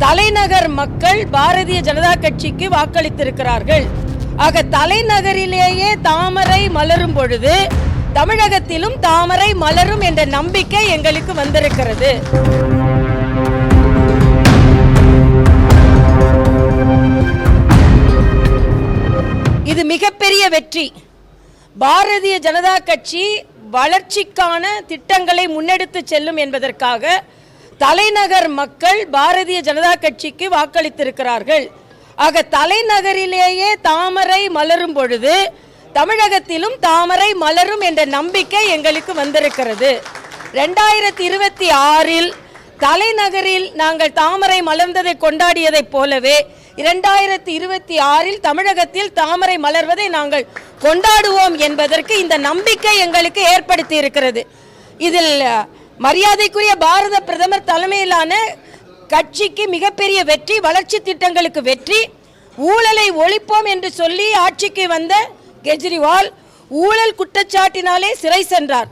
தலைநகர் மக்கள் பாரதிய ஜனதா கட்சிக்கு வாக்களித்திருக்கிறார்கள். ஆக தலைநகரிலேயே தாமரை மலரும் பொழுது தமிழகத்திலும் தாமரை மலரும் என்ற நம்பிக்கை எங்களுக்கு வந்திருக்கிறது. இது மிகப்பெரிய வெற்றி. பாரதிய ஜனதா கட்சி வளர்ச்சிக்கான திட்டங்களை முன்னெடுத்து செல்லும் என்பதற்காக தலைநகர் மக்கள் பாரதிய ஜனதா கட்சிக்கு வாக்களித்திருக்கிறார்கள். ஆக தலைநகரிலேயே தாமரை மலரும் பொழுது தமிழகத்திலும் தாமரை மலரும் என்ற நம்பிக்கை எங்களுக்கு வந்திருக்கிறது. 2026 தலைநகரில் நாங்கள் தாமரை மலர்ந்ததை கொண்டாடியதைப் போலவே 2026 தமிழகத்தில் தாமரை மலர்வதை நாங்கள் கொண்டாடுவோம் என்பதற்கு இந்த நம்பிக்கை எங்களுக்கு ஏற்படுத்தி இருக்கிறது. இதில் மரியாதைக்குரிய பாரத பிரதமர் தலைமையிலான கட்சிக்கு மிகப்பெரிய வெற்றி, வளர்ச்சி திட்டங்களுக்கு வெற்றி. ஊழலை ஒழிப்போம் என்று சொல்லி ஆட்சிக்கு வந்த கெஜ்ரிவால் ஊழல் குற்றச்சாட்டினாலே சிறை சென்றார்.